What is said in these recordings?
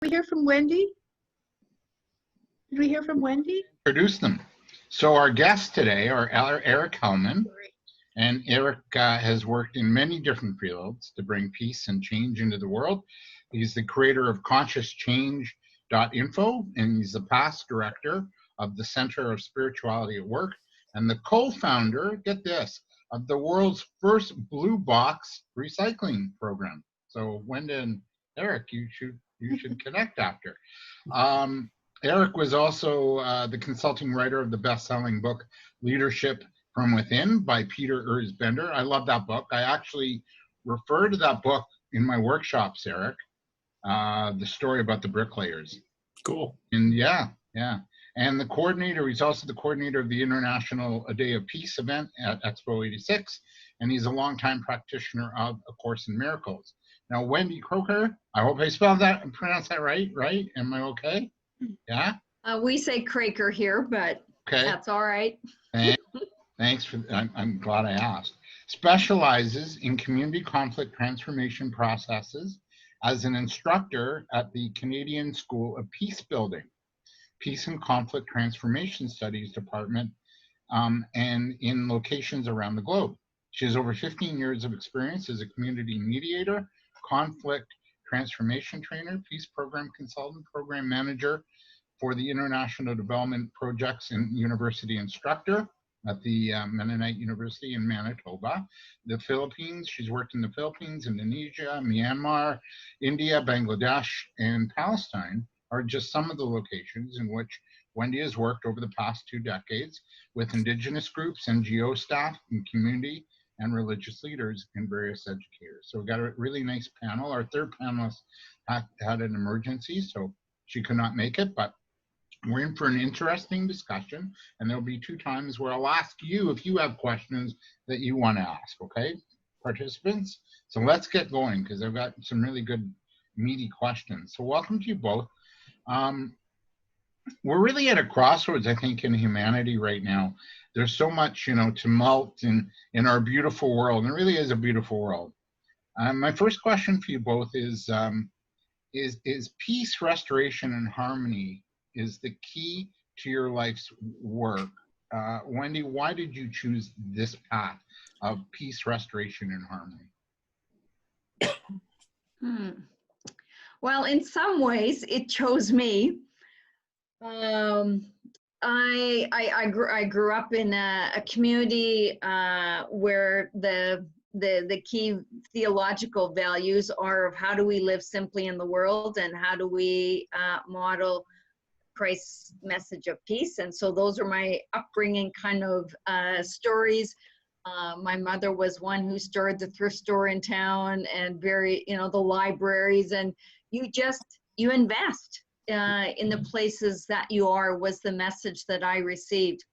we hear from Wendy? Did we hear from Wendy? Introduce them. So our guests today are Eric Hellman, and Eric has worked in many different fields to bring peace and change into the world. He's the creator of ConsciousChange.info, and he's the past director of the Center of Spirituality at Work, and the co-founder, get this, of the world's first blue box recycling program. So Wendy and Eric, you should connect after. Eric was also the consulting writer of the best-selling book Leadership from Within by Peter Bender. I love that book. I actually refer to that book in my workshops, Eric, the story about the bricklayers. Cool. And yeah. And the coordinator, he's also the coordinator of the International A Day of Peace event at Expo 86, and he's a longtime practitioner of A Course in Miracles. Now, Wendy Kroeker, I hope I spelled that and pronounced that right? Am I okay? Yeah? We say Kroeker here, but okay. That's all right. Thanks for, I'm glad I asked. Specializes in community conflict transformation processes as an instructor at the Canadian School of Peace Building, Peace and Conflict Transformation Studies Department, and in locations around the globe. She has over 15 years of experience as a community mediator, conflict transformation trainer, peace program consultant, program manager for the International Development Projects and University instructor at the Mennonite University in Manitoba. The Philippines, she's worked in the Philippines, Indonesia, Myanmar, India, Bangladesh, and Palestine are just some of the locations in which Wendy has worked over the past 2 decades with Indigenous groups, NGO staff, and community and religious leaders and various educators. So we've got a really nice panel. Our third panelist had an emergency, so she could not make it, but we're in for an interesting discussion, and there'll be 2 times where I'll ask you if you have questions that you want to ask, okay, participants? So let's get going, because I've got some really good, meaty questions. So welcome to you both. We're really at a crossroads, I think, in humanity right now. There's so much, tumult in our beautiful world, and it really is a beautiful world. My first question for you both is peace, restoration, and harmony is the key to your life's work. Wendy, why did you choose this path of peace, restoration, and harmony? Well, in some ways, it chose me. I grew up in a community where the key theological values are of how do we live simply in the world and how do we model Christ's message of peace. And so those are my upbringing kind of stories. My mother was one who started the thrift store in town and the libraries, and you invest in the places that you are was the message that I received.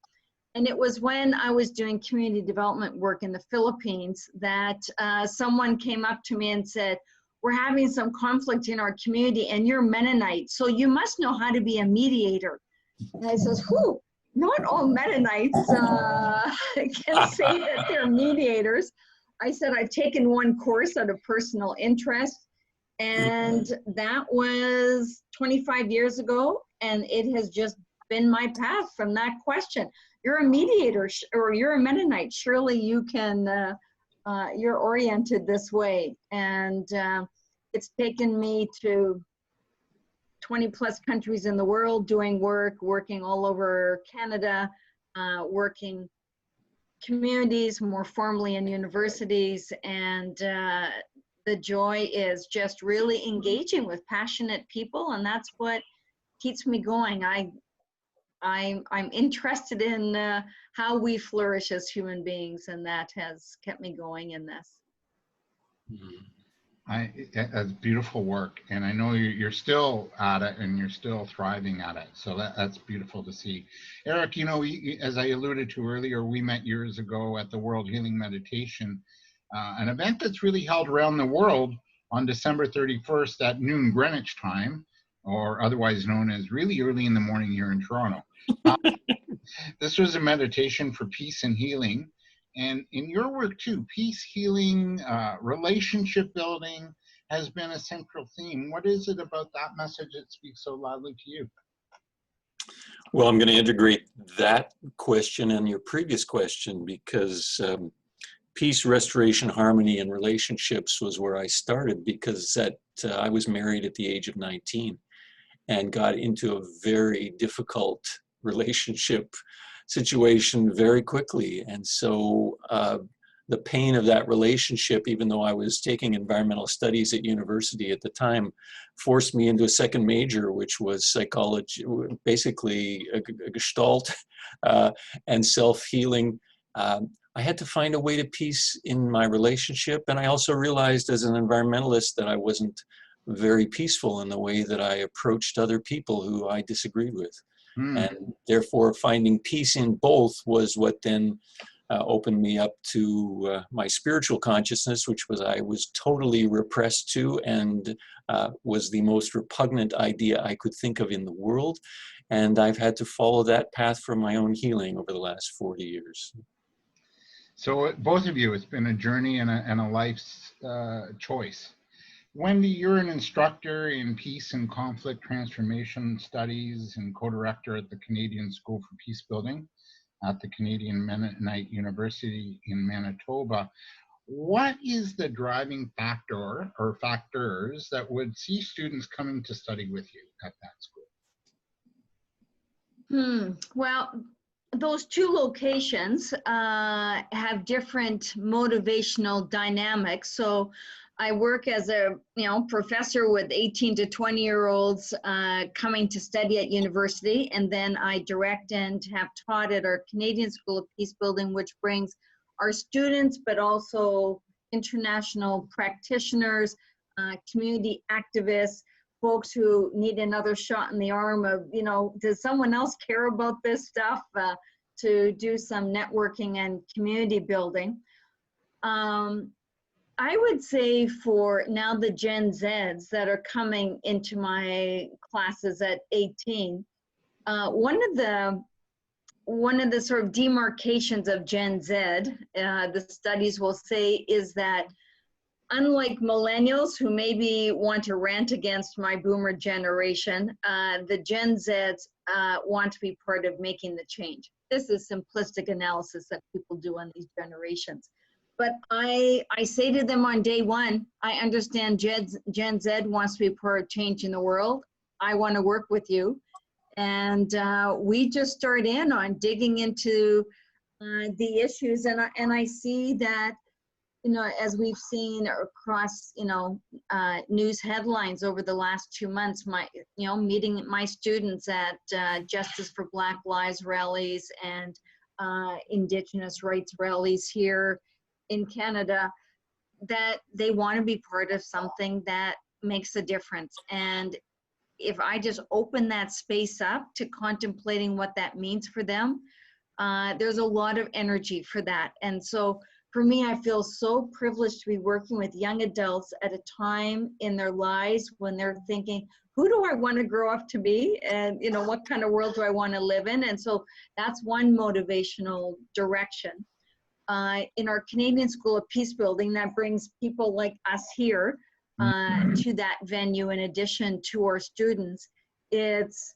And it was when I was doing community development work in the Philippines that someone came up to me and said, we're having some conflict in our community and you're Mennonite, so you must know how to be a mediator. And I says, whew, not all Mennonites can say that they're mediators. I said, I've taken one course out of personal interest, and that was 25 years ago, and it has just been my path from that question. You're a mediator, or you're a Mennonite, surely you can, you're oriented this way. And it's taken me to 20 plus countries in the world doing working all over Canada, working communities, more formally in universities, and the joy is just really engaging with passionate people, and that's what keeps me going. I'm interested in how we flourish as human beings, and that has kept me going in this. That's beautiful work, and I know you're still at it and you're still thriving at it, so that's beautiful to see. Eric, as I alluded to earlier, we met years ago at the World Healing Meditation, an event that's really held around the world on December 31st at noon Greenwich time, or otherwise known as really early in the morning here in Toronto. This was a meditation for peace and healing. And in your work too, peace, healing, relationship building, has been a central theme. What is it about that message that speaks so loudly to you? Well, I'm going to integrate that question and your previous question, because peace, restoration, harmony, and relationships was where I started, because I was married at the age of 19 and got into a very difficult relationship situation very quickly. And so the pain of that relationship, even though I was taking environmental studies at university at the time, forced me into a second major, which was psychology, basically a gestalt and self-healing. I had to find a way to peace in my relationship. And I also realized as an environmentalist that I wasn't very peaceful in the way that I approached other people who I disagreed with. And therefore finding peace in both was what then opened me up to my spiritual consciousness, which I was totally repressed to, and was the most repugnant idea I could think of in the world. And I've had to follow that path for my own healing over the last 40 years. So both of you, it's been a journey and a life's choice. Wendy, you're an instructor in peace and conflict transformation studies and co-director at the Canadian School for Peace Building at the Canadian Mennonite University in Manitoba. What is the driving factor or factors that would see students coming to study with you at that school? Well, those two locations have different motivational dynamics. So I work as a professor with 18 to 20-year-olds coming to study at university, and then I direct and have taught at our Canadian School of Peace Building, which brings our students, but also international practitioners, community activists, folks who need another shot in the arm of, does someone else care about this stuff, to do some networking and community building. I would say for now the Gen Zs that are coming into my classes at 18, one of the sort of demarcations of Gen Z, the studies will say, is that unlike millennials who maybe want to rant against my boomer generation, the Gen Zs want to be part of making the change. This is simplistic analysis that people do on these generations. But I say to them on day one, I understand Gen Z wants to be part of changing the world. I want to work with you. And we just start in on digging into the issues. And I see that, as we've seen across, news headlines over the last 2 months, meeting my students at Justice for Black Lives rallies and Indigenous rights rallies here in Canada, that they want to be part of something that makes a difference. And if I just open that space up to contemplating what that means for them, there's a lot of energy for that. And so for me, I feel so privileged to be working with young adults at a time in their lives when they're thinking, who do I want to grow up to be? And, what kind of world do I want to live in? And so that's one motivational direction. In our Canadian School of Peace Building, that brings people like us here to that venue in addition to our students. It's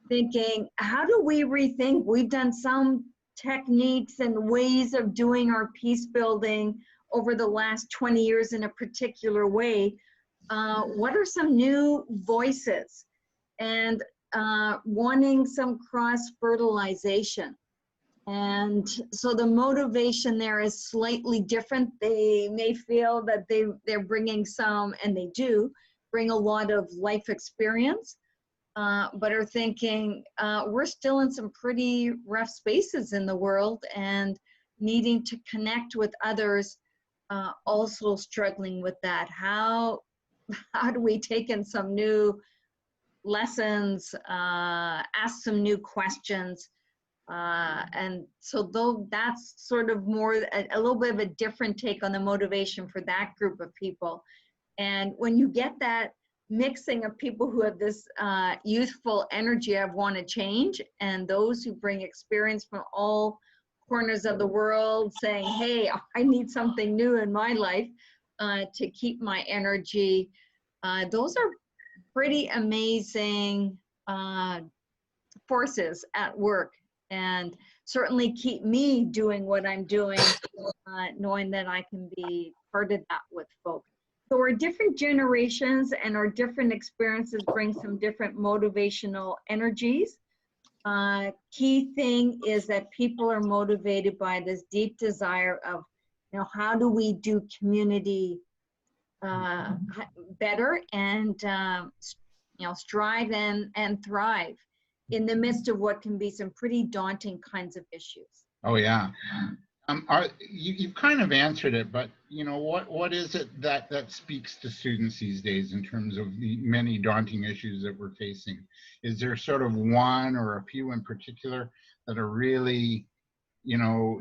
thinking, how do we rethink? We've done some techniques and ways of doing our peace building over the last 20 years in a particular way. What are some new voices? And wanting some cross-fertilization. And so the motivation there is slightly different. They may feel that they're bringing some, and they do bring a lot of life experience, but are thinking we're still in some pretty rough spaces in the world and needing to connect with others, also struggling with that. How do we take in some new lessons, ask some new questions? And so though that's sort of more a little bit of a different take on the motivation for that group of people. And when you get that mixing of people who have this youthful energy of want to change, and those who bring experience from all corners of the world saying, hey, I need something new in my life, to keep my energy. Those are pretty amazing forces at work, and certainly keep me doing what I'm doing, knowing that I can be part of that with folks. So our different generations and our different experiences bring some different motivational energies. Key thing is that people are motivated by this deep desire of, how do we do community better and, strive and thrive in the midst of what can be some pretty daunting kinds of issues. Oh, yeah. You've kind of answered it, but what is it that speaks to students these days in terms of the many daunting issues that we're facing? Is there sort of one or a few in particular that are really,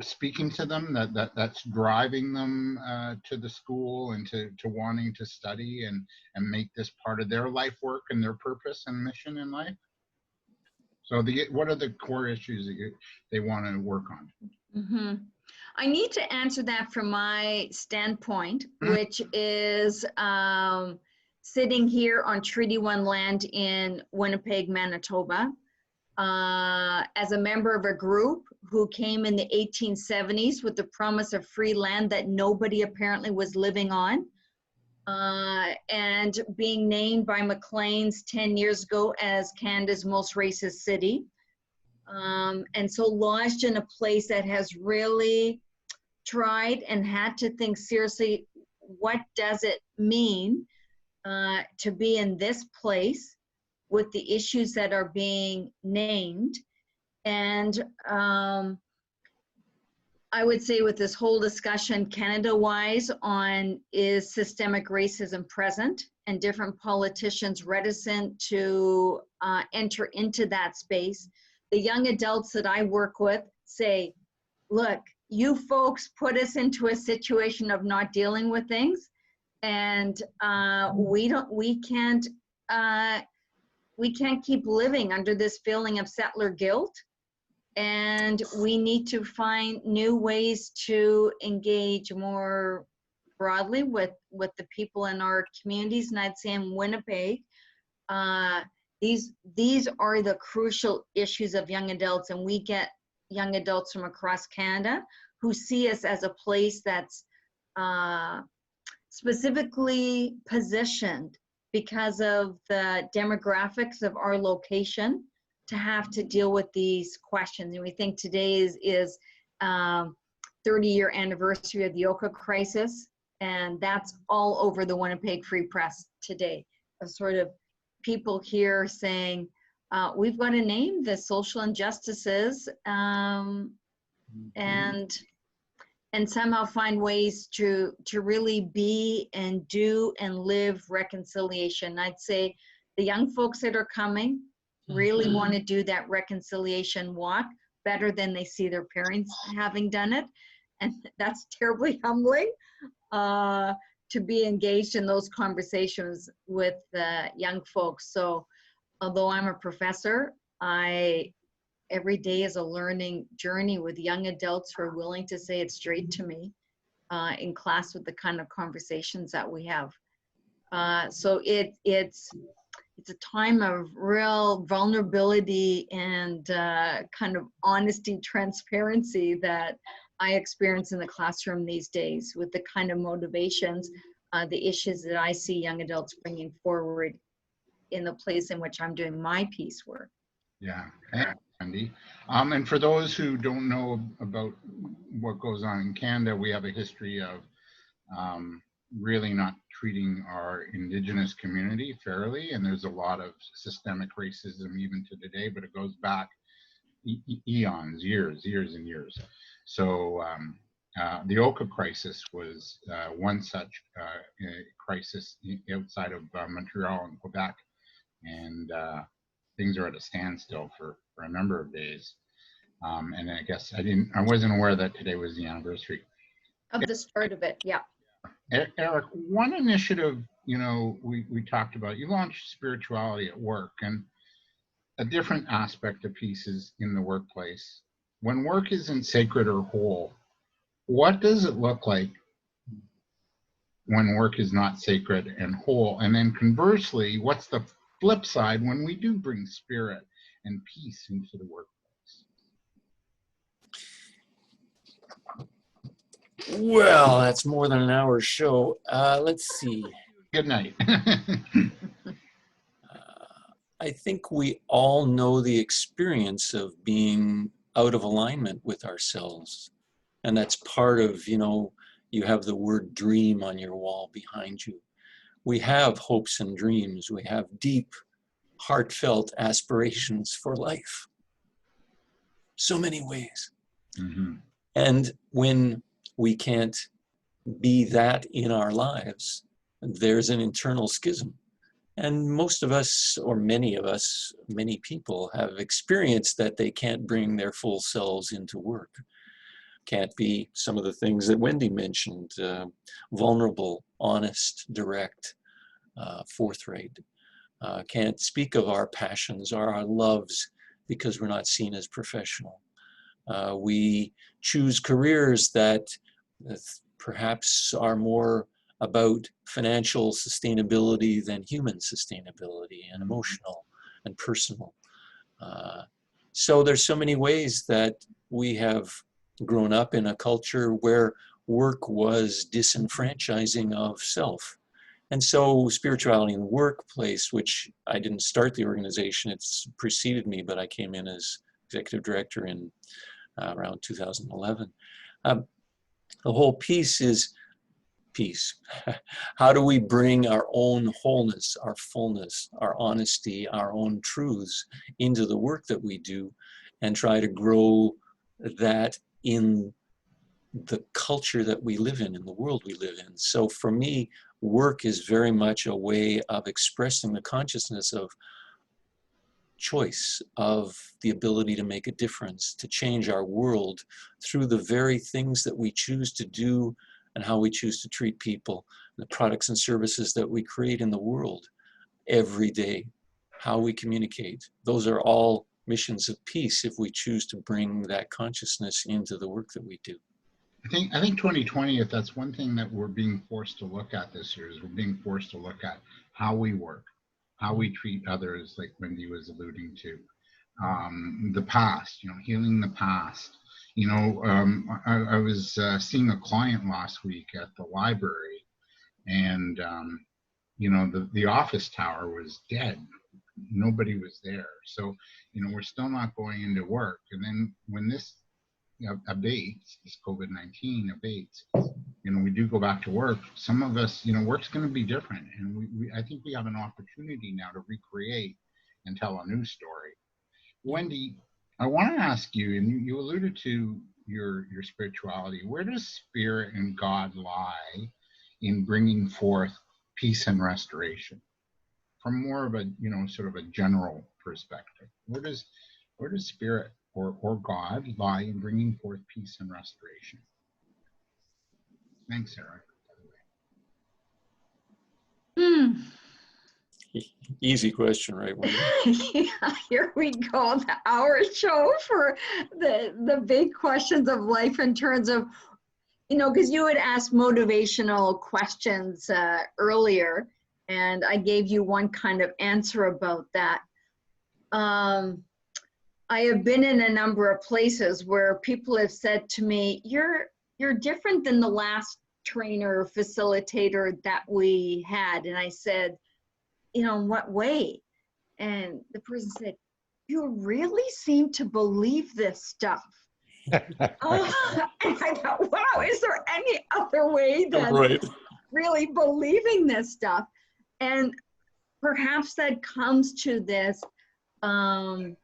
speaking to them, that's driving them to the school and to wanting to study and make this part of their life work and their purpose and mission in life? So what are the core issues that they want to work on? Mm-hmm. I need to answer that from my standpoint, which is sitting here on Treaty 1 land in Winnipeg, Manitoba, as a member of a group who came in the 1870s with the promise of free land that nobody apparently was living on, and being named by Maclean's 10 years ago as Canada's most racist city. And so lodged in a place that has really tried and had to think seriously, what does it mean to be in this place with the issues that are being named? And I would say with this whole discussion Canada-wise on is systemic racism present and different politicians reticent to enter into that space. The young adults that I work with say, look, you folks put us into a situation of not dealing with things, and we can't keep living under this feeling of settler guilt, and we need to find new ways to engage more broadly with the people in our communities. And I'd say in Winnipeg, these are the crucial issues of young adults, and we get young adults from across Canada who see us as a place that's specifically positioned because of the demographics of our location to have to deal with these questions. And we think today is 30-year anniversary of the Oka crisis, and that's all over the Winnipeg Free Press today. A sort of people here saying, we've got to name the social injustices and somehow find ways to really be and do and live reconciliation. I'd say the young folks that are coming really want to do that reconciliation walk better than they see their parents having done it. And that's terribly humbling to be engaged in those conversations with young folks. So although I'm a professor, every day is a learning journey with young adults who are willing to say it straight to me in class with the kind of conversations that we have. So it's a time of real vulnerability and kind of honesty, transparency that I experience in the classroom these days with the kind of motivations, the issues that I see young adults bringing forward in the place in which I'm doing my peace work. Yeah, thanks, Wendy. And for those who don't know about what goes on in Canada, we have a history of really not treating our Indigenous community fairly, and there's a lot of systemic racism even to today, but it goes back eons, years and years. So the Oka crisis was one such crisis outside of Montreal and Quebec, and things are at a standstill for a number of days. And I guess I wasn't aware that today was the anniversary Of the start of it, yeah. Eric, one initiative, we talked about, you launched spirituality at work, and a different aspect of peace is in the workplace. When work isn't sacred or whole, what does it look like when work is not sacred and whole? And then conversely, what's the flip side when we do bring spirit and peace into the workplace? Well, that's more than an hour show. Let's see. Good night. I think we all know the experience of being out of alignment with ourselves. And that's part of, you have the word dream on your wall behind you. We have hopes and dreams. We have deep, heartfelt aspirations for life. So many ways. Mm-hmm. And when we can't be that in our lives, there's an internal schism. And most of us, or many of us, many people have experienced that they can't bring their full selves into work. Can't be some of the things that Wendy mentioned, vulnerable, honest, direct, forthright. Can't speak of our passions or our loves because we're not seen as professional. We choose careers that perhaps are more about financial sustainability than human sustainability and emotional and personal. So there's so many ways that we have grown up in a culture where work was disenfranchising of self. And so spirituality in the workplace, which I didn't start the organization, it's preceded me, but I came in as executive director in around 2011. The whole piece is peace. How do we bring our own wholeness, our fullness, our honesty, our own truths into the work that we do and try to grow that in the culture that we live in the world we live in? So for me, work is very much a way of expressing the consciousness of choice, of the ability to make a difference, to change our world through the very things that we choose to do and how we choose to treat people, the products and services that we create in the world every day, how we communicate. Those are all missions of peace if we choose to bring that consciousness into the work that we do. I think 2020, if that's one thing that we're being forced to look at this year, is we're being forced to look at how we work, how we treat others, like Wendy was alluding to, the past, healing the past. I was seeing a client last week at the library, and the office tower was dead. Nobody was there. So, we're still not going into work. And then when this abates, this COVID-19 abates, we do go back to work. Some of us, work's going to be different. And I think we have an opportunity now to recreate and tell a new story. Wendy, I want to ask you, and you alluded to your spirituality, where does spirit and God lie in bringing forth peace and restoration? From more of a, sort of a general perspective, where does spirit or God lie in bringing forth peace and restoration? Thanks, Eric. Easy question, right? Yeah, here we go, the hour show for the big questions of life in terms of, because you had asked motivational questions earlier, and I gave you one kind of answer about that. I have been in a number of places where people have said to me, you're different than the last trainer or facilitator that we had. And I said, in what way? And the person said, you really seem to believe this stuff. And I thought, wow, is there any other way than really believing this stuff? And perhaps that comes to this, for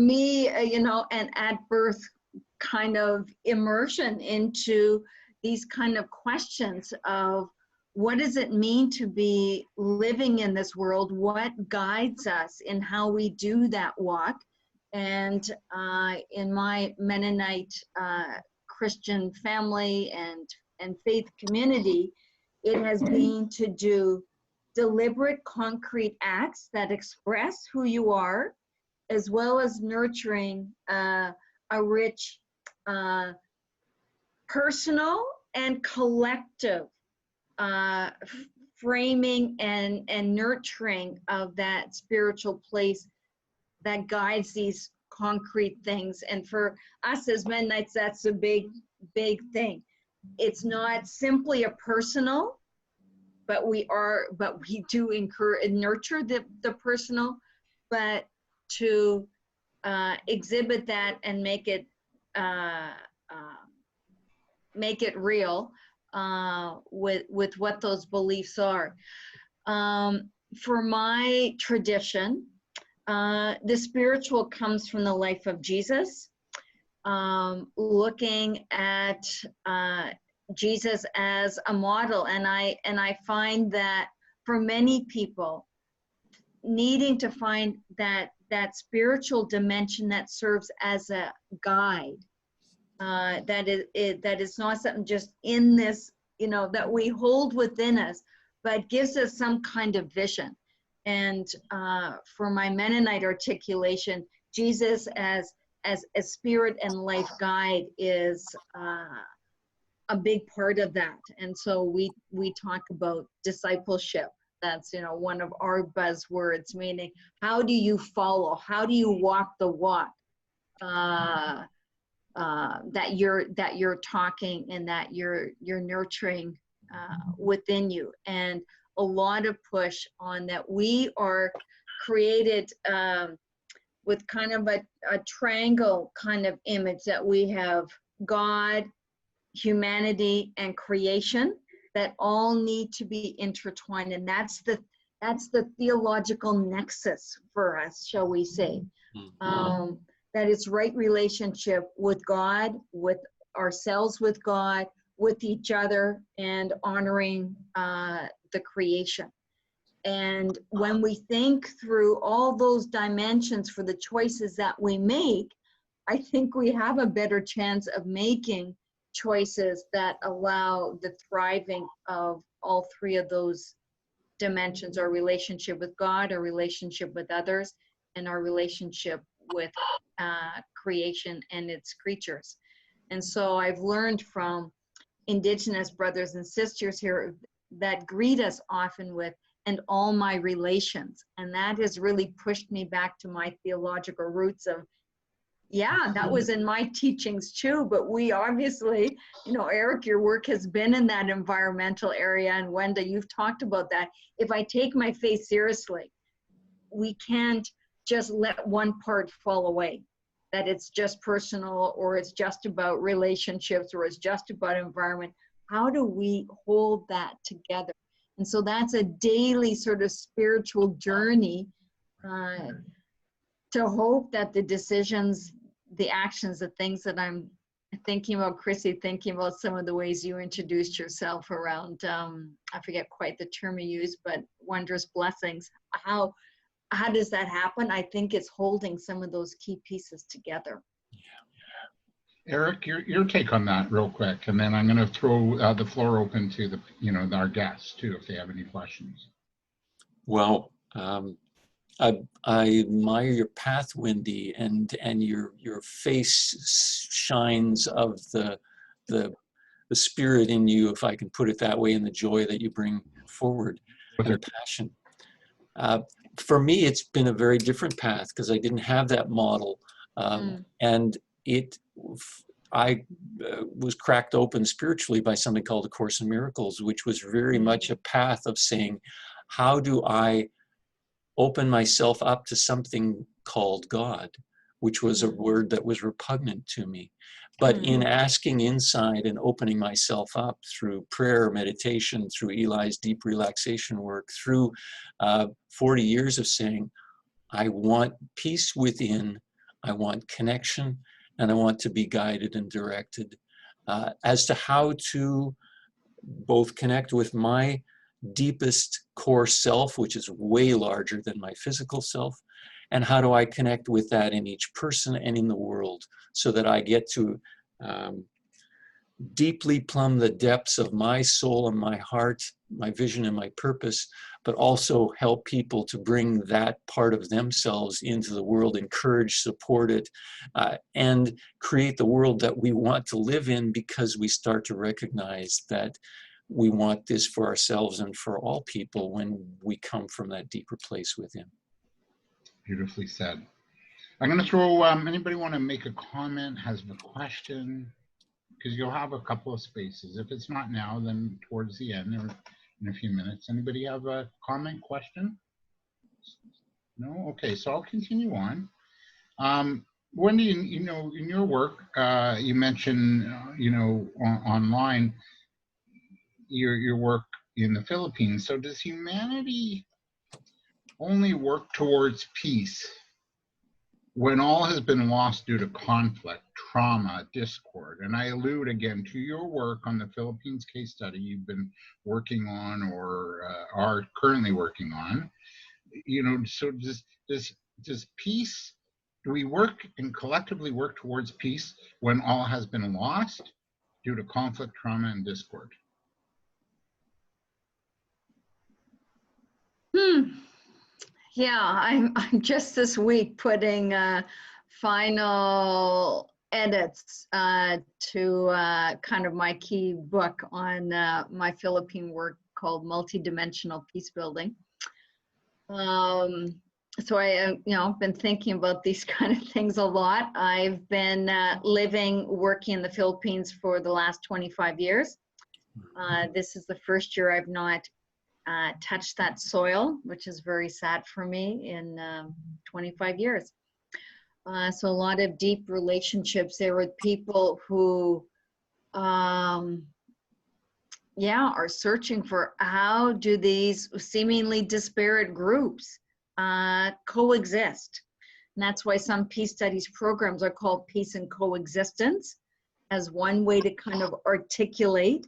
me, an at-birth kind of immersion into these kind of questions of what does it mean to be living in this world? What guides us in how we do that walk? And in my Mennonite Christian family and faith community, it has been to do deliberate, concrete acts that express who you are, as well as nurturing a rich personal and collective framing and nurturing of that spiritual place that guides these concrete things. And for us as Mennonites, that's a big thing. It's not simply a personal, but we do encourage and nurture the personal, but to exhibit that and make it real with what those beliefs are. For my tradition, the spiritual comes from the life of Jesus, looking at Jesus as a model, and I find that for many people, needing to find that spiritual dimension that serves as a guide, that is not something just in this, that we hold within us, but gives us some kind of vision. And for my Mennonite articulation, Jesus as a spirit and life guide is a big part of that. And so we talk about discipleship. That's one of our buzzwords, meaning how do you follow? How do you walk the walk that you're talking and that you're nurturing within you? And a lot of push on that. We are created with kind of a triangle kind of image, that we have God, humanity, and creation that all need to be intertwined. And that's the theological nexus for us, shall we say. That it's right relationship with God, with ourselves, with God, with each other, and honoring the creation. And when we think through all those dimensions for the choices that we make, I think we have a better chance of making choices that allow the thriving of all three of those dimensions: our relationship with God, our relationship with others, and our relationship with creation and its creatures. And so I've learned from Indigenous brothers and sisters here that greet us often with, and all my relations. And that has really pushed me back to my theological roots of, yeah, that was in my teachings too, but we obviously, Eric, your work has been in that environmental area, and Wendy, you've talked about that. If I take my faith seriously, we can't just let one part fall away, that it's just personal, or it's just about relationships, or it's just about environment. How do we hold that together? And so that's a daily sort of spiritual journey to hope that the decisions, the actions, the things that I'm thinking about, Chrissy, thinking about some of the ways you introduced yourself around, I forget quite the term you used, but wondrous blessings. How does that happen? I think it's holding some of those key pieces together. Eric, your take on that real quick, and then I'm going to throw the floor open to our guests too, if they have any questions. Well, I admire your path, Wendy, and your face shines of the spirit in you, if I can put it that way, and the joy that you bring forward, and the passion. For me, it's been a very different path because I didn't have that model, and I was cracked open spiritually by something called A Course in Miracles, which was very much a path of saying, how do I open myself up to something called God, which was a word that was repugnant to me. But in asking inside and opening myself up through prayer, meditation, through Eli's deep relaxation work, through 40 years of saying, I want peace within, I want connection, and I want to be guided and directed as to how to both connect with my deepest core self, which is way larger than my physical self, and how do I connect with that in each person and in the world, so that I get to deeply plumb the depths of my soul and my heart, my vision and my purpose, but also help people to bring that part of themselves into the world, encourage, support it, and create the world that we want to live in, because we start to recognize that we want this for ourselves and for all people when we come from that deeper place within. Beautifully said. I'm going to throw, anybody want to make a comment, has a question? Because you'll have a couple of spaces. If it's not now, then towards the end or in a few minutes. Anybody have a comment, question? No? Okay, so I'll continue on. Wendy, you know, in your work, you mentioned, you know, online, your work in the Philippines. So does humanity only work towards peace when all has been lost due to conflict, trauma, discord? And I allude again to your work on the Philippines case study you've been working on or are currently working on. You know, so does peace, do we work and collectively work towards peace when all has been lost due to conflict, trauma, and discord? Yeah, I'm just this week putting final edits to kind of my key book on my Philippine work called Multidimensional Peace Building. So I, you know, been thinking about these kind of things a lot. I've been working in the Philippines for the last 25 years. This is the first year I've not touched that soil, which is very sad for me in 25 years. So a lot of deep relationships there with people who, yeah, are searching for how do these seemingly disparate groups coexist. And that's why some peace studies programs are called peace and coexistence, as one way to kind of articulate.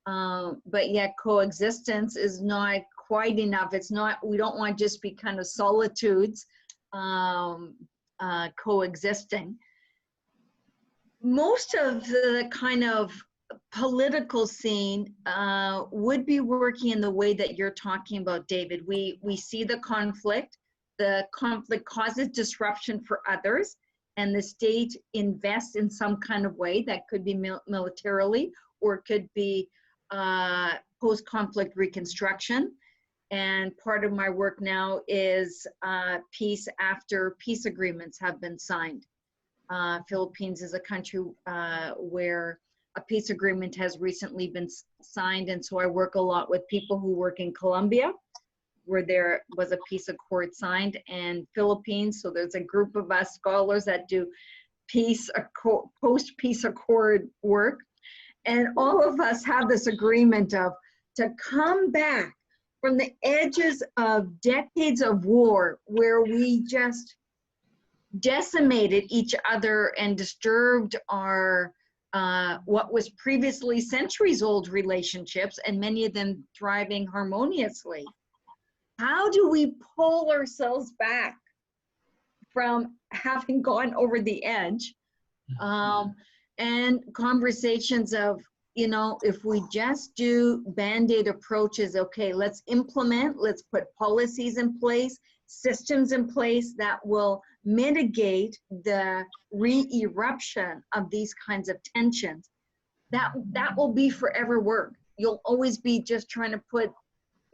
But yet coexistence is not quite enough. It's not, we don't want to just be kind of solitudes coexisting. Most of the kind of political scene would be working in the way that you're talking about, David. We see the conflict causes disruption for others, and the state invests in some kind of way that could be militarily, or it could be post-conflict reconstruction. And part of my work now is peace after peace agreements have been signed. Philippines is a country where a peace agreement has recently been signed, and so I work a lot with people who work in Colombia, where there was a peace accord signed, and Philippines. So there's a group of us scholars that do post-peace accord work. And all of us have this agreement of to come back from the edges of decades of war where we just decimated each other and disturbed our what was previously centuries-old relationships, and many of them thriving harmoniously. How do we pull ourselves back from having gone over the edge? And conversations of, you know, if we just do Band-Aid approaches, okay, let's implement, let's put policies in place, systems in place that will mitigate the re-eruption of these kinds of tensions. That will be forever work. You'll always be just trying to put,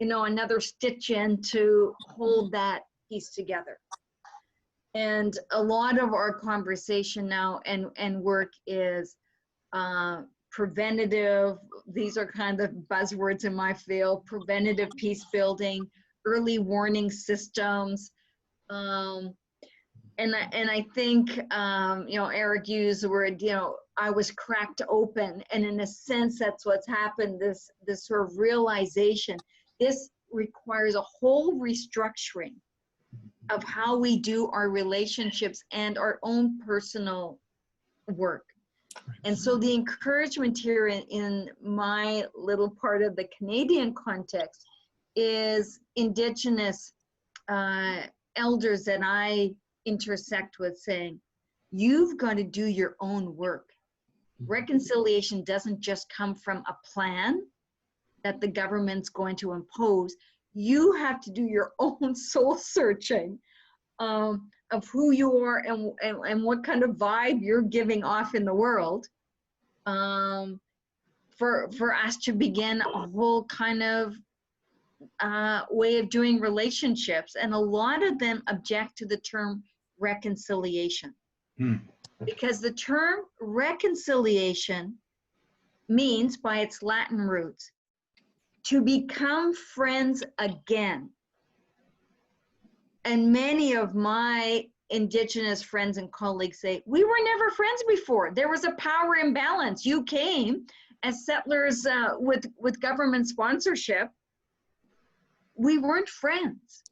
you know, another stitch in to hold that piece together. And a lot of our conversation now and work is preventative. These are kind of buzzwords in my field: preventative peace building, early warning systems. And I think, you know, Eric used the word, you know, I was cracked open. And in a sense, that's what's happened, this sort of realization. This requires a whole restructuring of how we do our relationships and our own personal work. And so the encouragement here in my little part of the Canadian context is Indigenous elders that I intersect with saying, you've got to do your own work. Reconciliation doesn't just come from a plan that the government's going to impose. You have to do your own soul searching of who you are and what kind of vibe you're giving off in the world for us to begin a whole kind of way of doing relationships. And a lot of them object to the term reconciliation. Because the term reconciliation means, by its Latin roots, to become friends again. And many of my Indigenous friends and colleagues say, we were never friends before. There was a power imbalance. You came as settlers with government sponsorship. We weren't friends.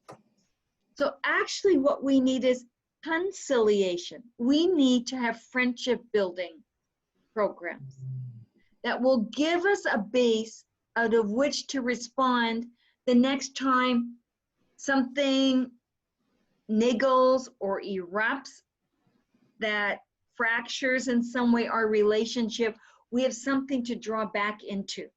So actually what we need is conciliation. We need to have friendship building programs that will give us a base out of which to respond the next time something niggles or erupts that fractures in some way our relationship. We have something to draw back into.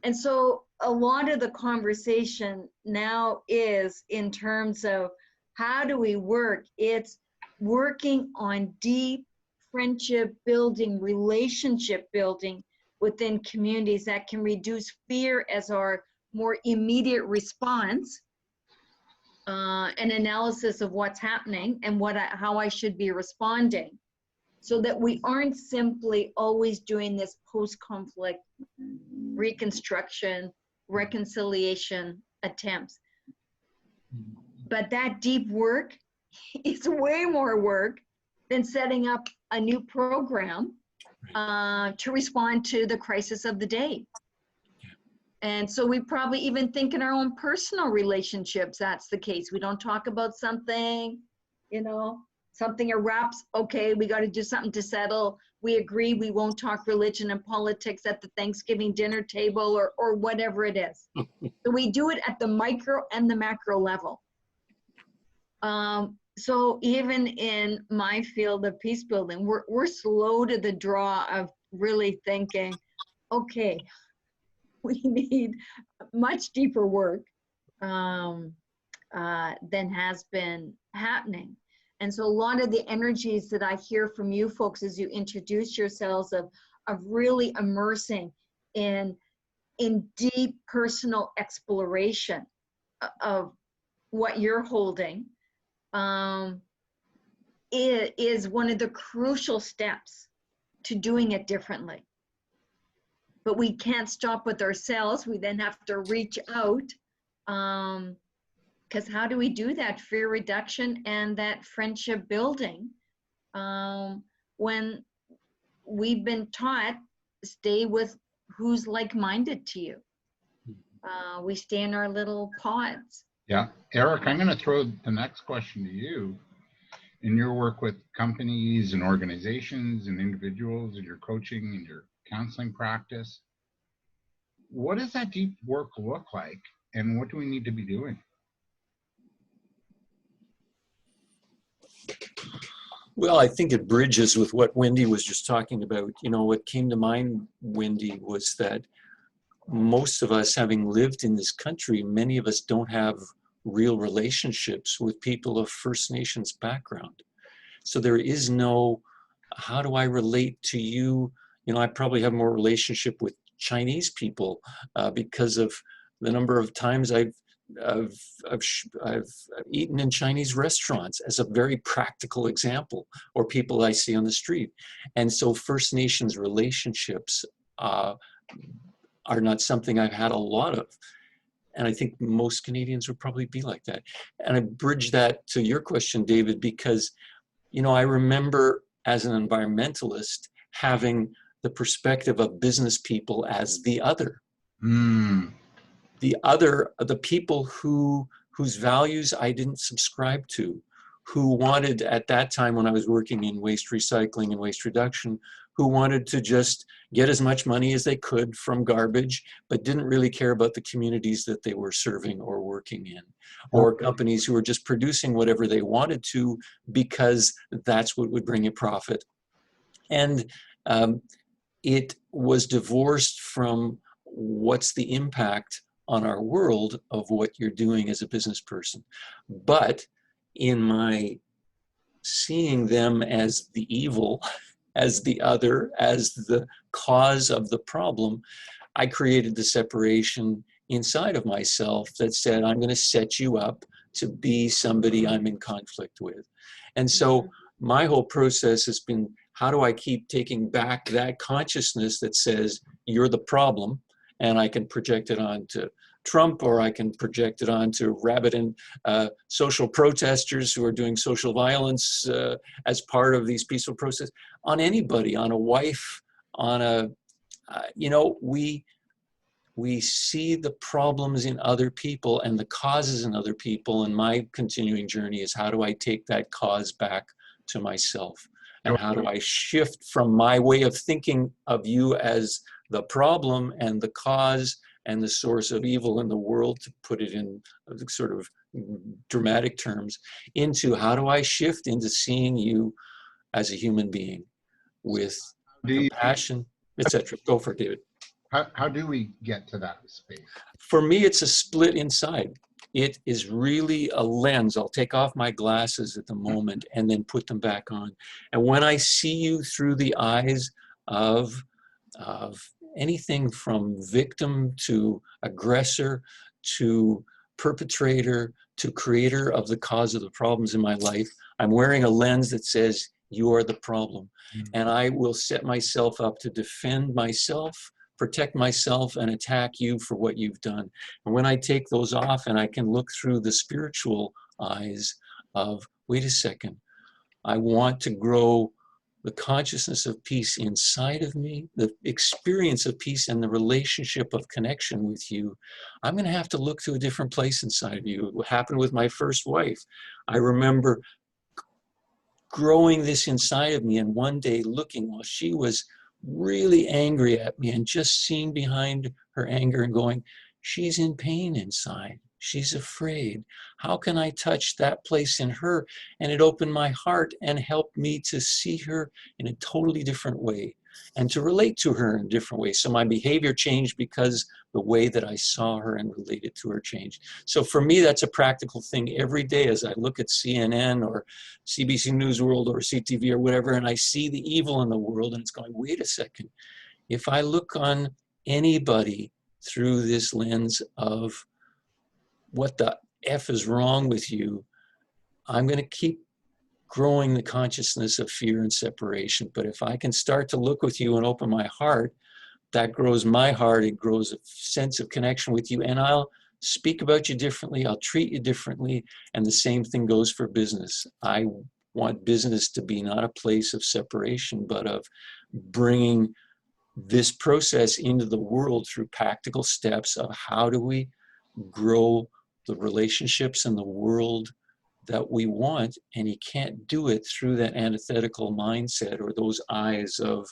And so a lot of the conversation now is in terms of how do we work? It's working on deep friendship building, relationship building within communities that can reduce fear as our more immediate response, an analysis of what's happening and how I should be responding, so that we aren't simply always doing this post-conflict reconstruction, reconciliation attempts. But that deep work is way more work than setting up a new program to respond to the crisis of the day. And so we probably even think in our own personal relationships, that's the case. We don't talk about something, you know, something erupts, okay, we got to do something to settle. We agree we won't talk religion and politics at the Thanksgiving dinner table or whatever it is. So we do it at the micro and the macro level. So even in my field of peace building, we're slow to the draw of really thinking, okay, we need much deeper work than has been happening. And so a lot of the energies that I hear from you folks as you introduce yourselves of really immersing in deep personal exploration of what you're holding is one of the crucial steps to doing it differently. But we can't stop with ourselves. We then have to reach out. Because how do we do that fear reduction and that friendship building when we've been taught stay with who's like-minded to you? We stay in our little pods. Yeah. Eric, I'm going to throw the next question to you. In your work with companies and organizations and individuals, and your coaching and your counseling practice, what does that deep work look like, and what do we need to be doing? Well, I think it bridges with what Wendy was just talking about. You know, what came to mind, Wendy, was that most of us, having lived in this country, many of us don't have real relationships with people of First Nations background. So there is no, how do I relate to you? You know, I probably have more relationship with Chinese people because of the number of times I've eaten in Chinese restaurants, as a very practical example, or people I see on the street. And so First Nations relationships are not something I've had a lot of. And I think most Canadians would probably be like that. And I bridge that to your question, David, because, you know, I remember as an environmentalist having the perspective of business people as the other. The other, the people whose values I didn't subscribe to, who wanted, at that time when I was working in waste recycling and waste reduction, who wanted to just get as much money as they could from garbage, but didn't really care about the communities that they were serving or working in, or companies who were just producing whatever they wanted to because that's what would bring a profit. And it was divorced from what's the impact on our world of what you're doing as a business person. But in my seeing them as the evil as the other, as the cause of the problem, I created the separation inside of myself that said, I'm going to set you up to be somebody I'm in conflict with. And so my whole process has been, how do I keep taking back that consciousness that says, you're the problem, and I can project it onto Trump, or I can project it onto rabid and social protesters who are doing social violence as part of these peaceful protests, on anybody, on a wife, on a, we see the problems in other people and the causes in other people. And my continuing journey is, how do I take that cause back to myself? And how do I shift from my way of thinking of you as the problem and the cause and the source of evil in the world, to put it in sort of dramatic terms, into how do I shift into seeing you as a human being with compassion, etc. Go for it, David. How do we get to that space? For me, it's a split inside. It is really a lens. I'll take off my glasses at the moment and then put them back on. And when I see you through the eyes of anything from victim to aggressor to perpetrator to creator of the cause of the problems in my life, I'm wearing a lens that says, you are the problem. And I will set myself up to defend myself, protect myself, and attack you for what you've done. And when I take those off and I can look through the spiritual eyes of, wait a second, I want to grow the consciousness of peace inside of me, the experience of peace and the relationship of connection with you, I'm going to have to look to a different place inside of you. What happened with my first wife, I remember growing this inside of me, and one day looking while she was really angry at me and just seeing behind her anger and going, she's in pain inside. She's afraid. How can I touch that place in her? And it opened my heart and helped me to see her in a totally different way and to relate to her in a different way. So my behavior changed because the way that I saw her and related to her changed. So for me, that's a practical thing every day as I look at CNN or CBC News World or CTV or whatever, and I see the evil in the world, and it's going, wait a second. If I look on anybody through this lens of what the F is wrong with you, I'm going to keep growing the consciousness of fear and separation. But if I can start to look with you and open my heart, that grows my heart. It grows a sense of connection with you. And I'll speak about you differently. I'll treat you differently. And the same thing goes for business. I want business to be not a place of separation, but of bringing this process into the world through practical steps of how do we grow the relationships in the world that we want. And you can't do it through that antithetical mindset or those eyes of,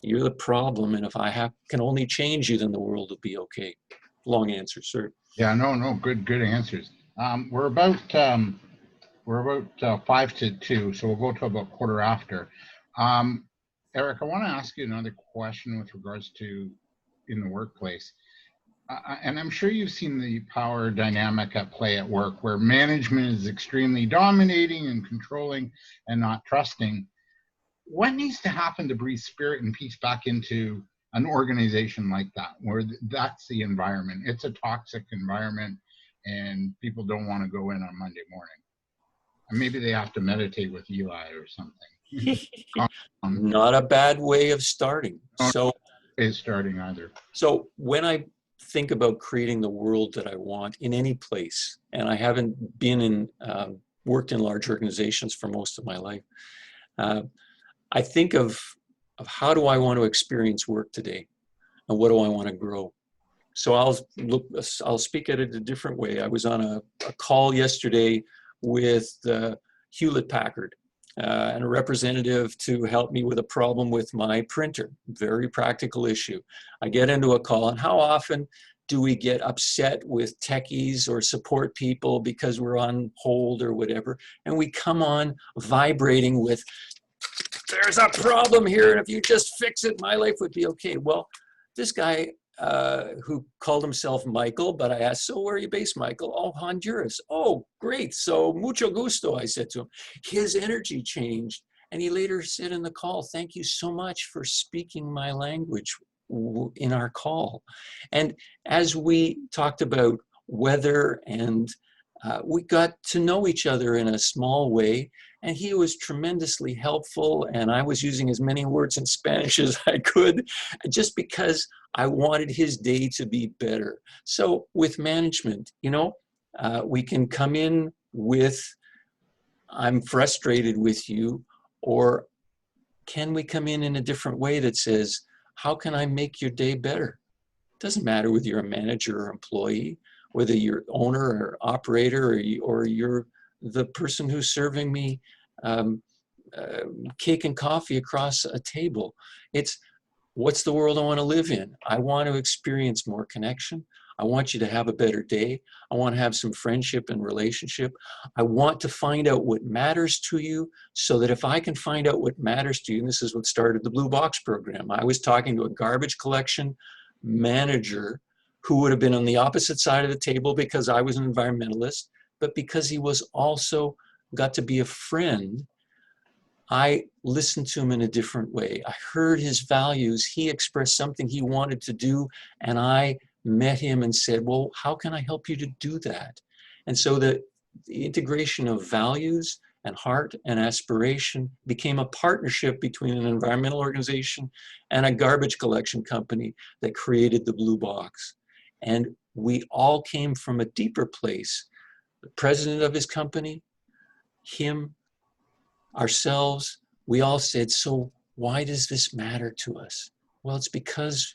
you're the problem, and if I can only change you, then the world will be okay. Long answer, sir. Yeah, no, good answers. We're about 5 to 2, so we'll go to about quarter after. Eric, I want to ask you another question with regards to in the workplace. And I'm sure you've seen the power dynamic at play at work, where management is extremely dominating and controlling and not trusting. What needs to happen to breathe spirit and peace back into an organization like that, where that's the environment? It's a toxic environment and people don't want to go in on Monday morning. And maybe they have to meditate with Eli or something. Not a bad way of starting. So is starting either. So when I think about creating the world that I want in any place, and I haven't been worked in large organizations for most of my life, I think of how do I want to experience work today, and what do I want to grow? So I'll speak at it a different way. I was on a call yesterday with Hewlett Packard and a representative to help me with a problem with my printer. Very practical issue. I get into a call, and how often do we get upset with techies or support people because we're on hold or whatever, and we come on vibrating with, there's a problem here, and if you just fix it, my life would be okay. Well, this guy who called himself Michael, but I asked, so where are you based, Michael? Oh, Honduras. Oh, great. So mucho gusto, I said to him. His energy changed, And he later said in the call, "Thank you so much for speaking my language in our call." And as we talked about weather, and we got to know each other in a small way, and he was tremendously helpful, and I was using as many words in Spanish as I could, just because I wanted his day to be better. So with management, you know, we can come in with, "I'm frustrated with you," or can we come in a different way that says, "How can I make your day better?" It doesn't matter whether you're a manager or employee, whether you're owner or operator, or you're the person who's serving me cake and coffee across a table. It's, what's the world I want to live in? I want to experience more connection. I want you to have a better day. I want to have some friendship and relationship. I want to find out what matters to you, so that if I can find out what matters to you, and this is what started the Blue Box program. I was talking to a garbage collection manager who would have been on the opposite side of the table because I was an environmentalist, but because he was also got to be a friend, I listened to him in a different way. I heard his values. He expressed something he wanted to do, and I met him and said, "Well, how can I help you to do that?" And so the integration of values and heart and aspiration became a partnership between an environmental organization and a garbage collection company that created the Blue Box. And we all came from a deeper place. The president of his company, him, ourselves, we all said, "So why does this matter to us?" Well, it's because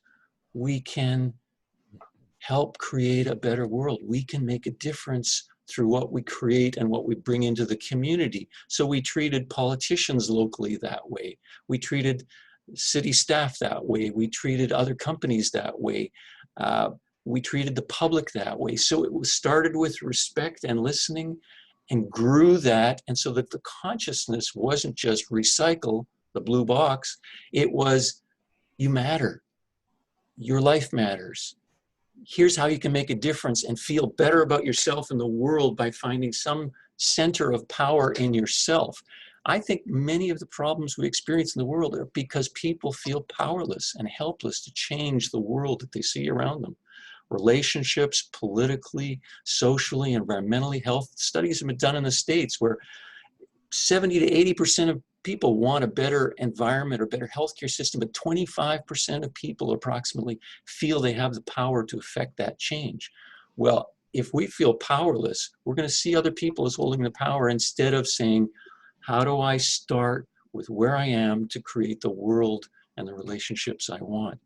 we can help create a better world. We can make a difference through what we create and what we bring into the community. So we treated politicians locally that way. We treated city staff that way. We treated other companies that way. We treated the public that way. So it was started with respect and listening, and grew that. And so that the consciousness wasn't just recycle the Blue Box. It was, you matter. Your life matters. Here's how you can make a difference and feel better about yourself and the world by finding some center of power in yourself. I think many of the problems we experience in the world are because people feel powerless and helpless to change the world that they see around them. Relationships, politically, socially, environmentally, health studies have been done in the States where 70 to 80% of people want a better environment or better healthcare system, but 25% of people approximately feel they have the power to affect that change. Well, if we feel powerless, we're going to see other people as holding the power instead of saying, how do I start with where I am to create the world and the relationships I want?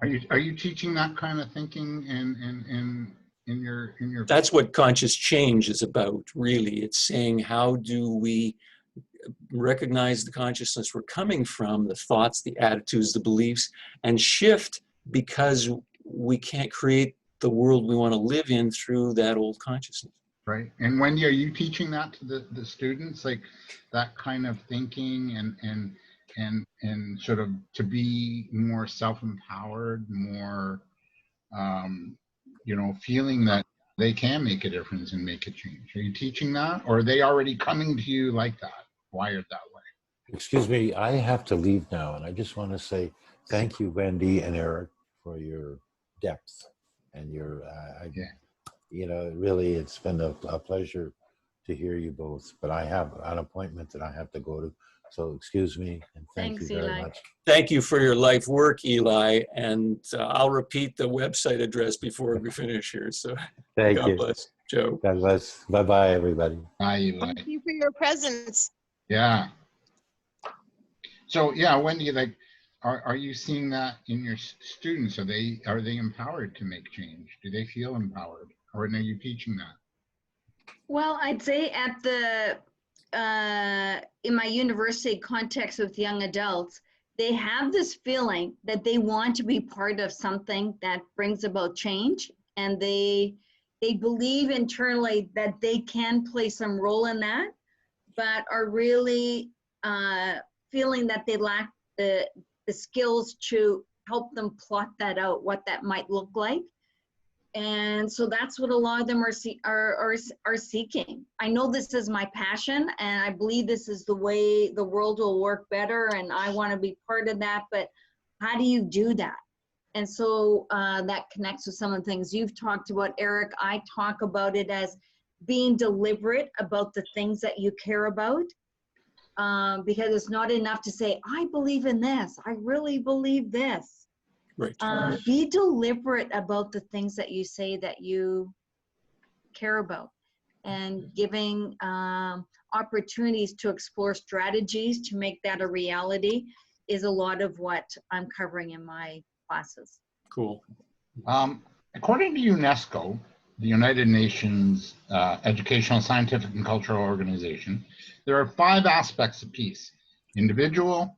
Are you teaching that kind of thinking in your That's what conscious change is about, really. It's saying, how do we recognize the consciousness we're coming from, the thoughts, the attitudes, the beliefs, and shift, because we can't create the world we want to live in through that old consciousness. Right. And Wendy, are you teaching that to the students, like that kind of thinking and sort of to be more self-empowered, more, you know, feeling that they can make a difference and make a change? Are you teaching that, or are they already coming to you like that, wired that way? Excuse me, I have to leave now, and I just want to say thank you, Wendy and Eric, for your depth and your, you know, really, it's been a pleasure to hear you both, but I have an appointment that I have to go to. So excuse me, and thank Thanks, you very Eli. much. Thank you for your life work, Eli. And I'll repeat the website address before we finish here. So Thank God you. bless, Joe. God bless. Bye-bye, everybody. Bye, Eli. Thank you for your presence. Yeah. So yeah, Wendy, like, are you seeing that in your students? Are they empowered to make change? Do they feel empowered, or are you teaching that? Well, I'd say at the in my university context with young adults, they have this feeling that they want to be part of something that brings about change, and they believe internally that they can play some role in that, but are really feeling that they lack the skills to help them plot that out, what that might look like. And so that's what a lot of them are seeking. I know this is my passion, and I believe this is the way the world will work better, and I want to be part of that, but how do you do that? And so that connects with some of the things you've talked about, Eric. I talk about it as being deliberate about the things that you care about, because it's not enough to say, I believe in this, I really believe this. Right. Be deliberate about the things that you say that you care about, and giving opportunities to explore strategies to make that a reality is a lot of what I'm covering in my classes. Cool. According to UNESCO, the United Nations Educational, Scientific, and Cultural Organization, there are 5 aspects of peace: individual,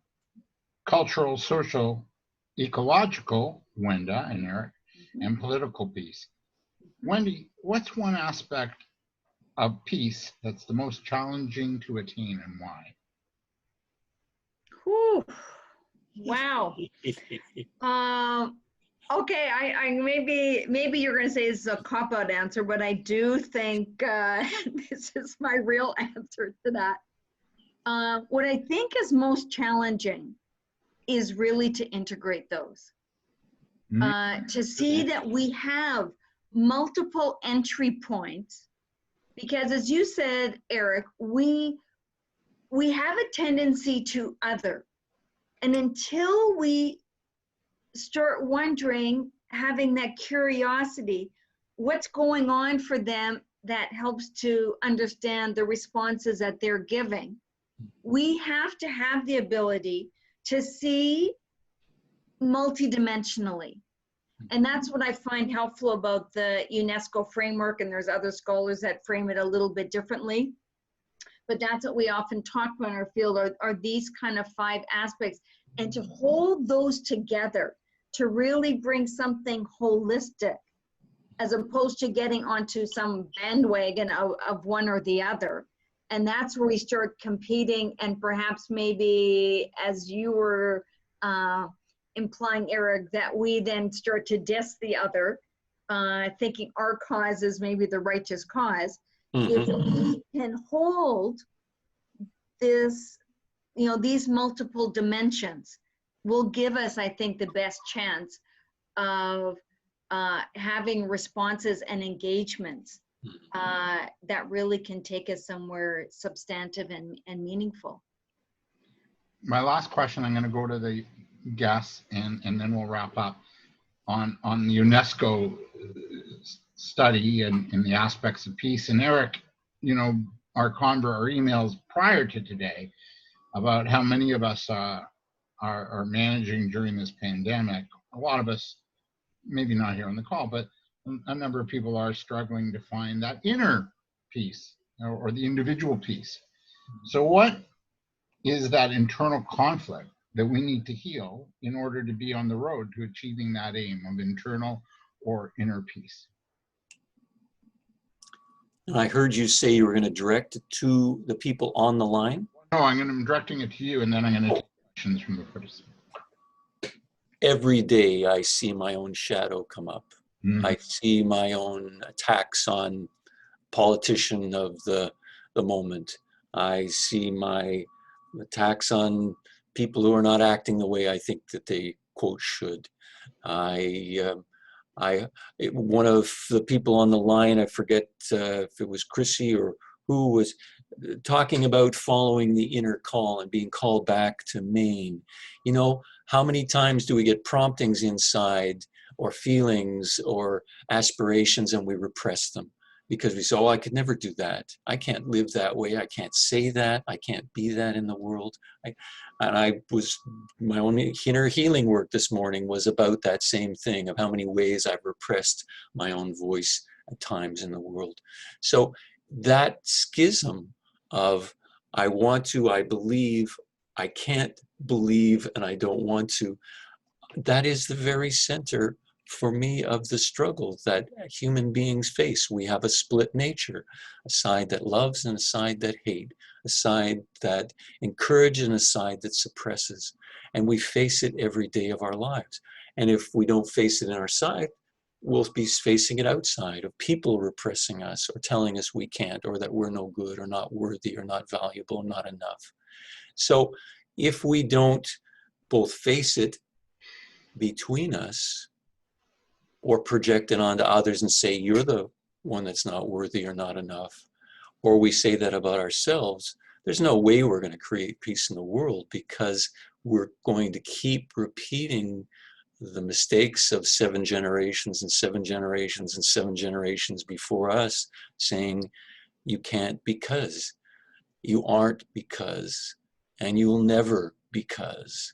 cultural, social, ecological, Wenda and Eric, and political peace. Wendy, what's one aspect of peace that's the most challenging to attain, and why? Whew. Wow. Okay, I maybe you're going to say this is a cop-out answer, but I do think this is my real answer to that. What I think is most challenging is really to integrate those. To see that we have multiple entry points, because as you said, Eric, we have a tendency to other. And until we start wondering, having that curiosity, what's going on for them that helps to understand the responses that they're giving, we have to have the ability to see multidimensionally. And that's what I find helpful about the UNESCO framework, and there's other scholars that frame it a little bit differently. But that's what we often talk about in our field, are these kind of 5 aspects. And to hold those together, to really bring something holistic, as opposed to getting onto some bandwagon of one or the other. And that's where we start competing, and perhaps maybe, as you were implying, Eric, that we then start to diss the other, thinking our cause is maybe the righteous cause. If we can hold this, these multiple dimensions, will give us, I think, the best chance of having responses and engagements that really can take us somewhere substantive and meaningful. My last question, I'm going to go to the guests, and then we'll wrap up on the UNESCO study and the aspects of peace. And Eric, our emails prior to today about how many of us are managing during this pandemic. A lot of us, maybe not here on the call, but a number of people are struggling to find that inner peace, or the individual peace. So what is that internal conflict that we need to heal in order to be on the road to achieving that aim of internal or inner peace? I heard you say you were going to direct it to the people on the line. No, I'm directing it to you, and then I'm going to take questions from the participants. Every day I see my own shadow come up. Mm-hmm. I see my own attacks on politician of the moment. I see my attacks on people who are not acting the way I think that they, quote, should. One of the people on the line, I forget if it was Chrissy or who, was talking about following the inner call and being called back to Maine. How many times do we get promptings inside, or feelings or aspirations, and we repress them because we say, oh, I could never do that. I can't live that way. I can't say that. I can't be that in the world. My own inner healing work this morning was about that same thing, of how many ways I've repressed my own voice at times in the world. So that schism of I want to, I believe, I can't believe, and I don't want to, that is the very center for me of the struggle that human beings face. We have a split nature, a side that loves and a side that hates, a side that encourages and a side that suppresses. And we face it every day of our lives. And if we don't face it in our side, we'll be facing it outside of people repressing us or telling us we can't, or that we're no good or not worthy or not valuable, not enough. So if we don't both face it between us or project it onto others and say, you're the one that's not worthy or not enough, or we say that about ourselves, there's no way we're going to create peace in the world, because we're going to keep repeating the mistakes of 7 generations and 7 generations and 7 generations before us, saying you can't because, you aren't because, and you will never because.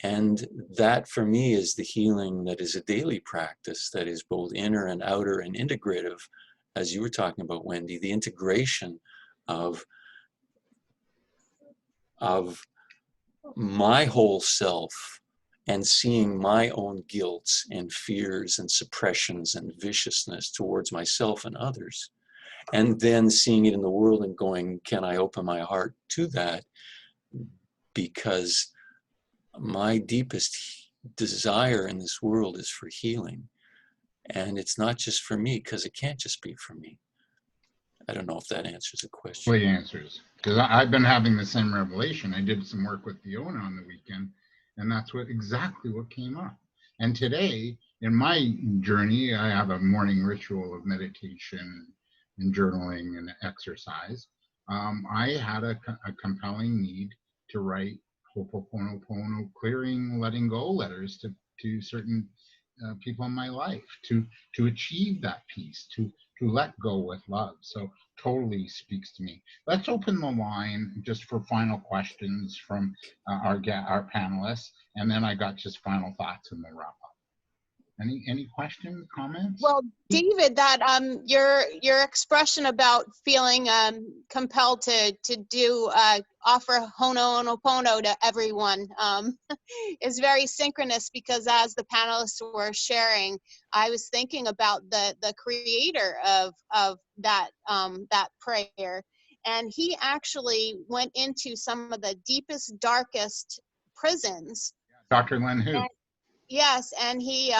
And that for me is the healing that is a daily practice, that is both inner and outer and integrative, as you were talking about, Wendy, the integration of my whole self and seeing my own guilts and fears and suppressions and viciousness towards myself and others, and then seeing it in the world and going, can I open my heart to that? Because my deepest desire in this world is for healing. And it's not just for me, because it can't just be for me. I don't know if that answers the question. Great answers. Because I've been having the same revelation. I did some work with Fiona on the weekend, and that's exactly what came up. And today, in my journey, I have a morning ritual of meditation and journaling and exercise. I had a compelling need to write Ho'oponopono, clearing, letting go letters to certain people in my life, to achieve that peace, to let go with love. So totally speaks to me. Let's open the line just for final questions from our panelists, and then I got just final thoughts and we'll wrap up. Any questions, comments? Well, David, that your expression about feeling compelled to do offer Ho'oponopono to everyone is very synchronous, because as the panelists were sharing, I was thinking about the creator of that that prayer, and he actually went into some of the deepest, darkest prisons. Dr. Len Hu. Yes, and he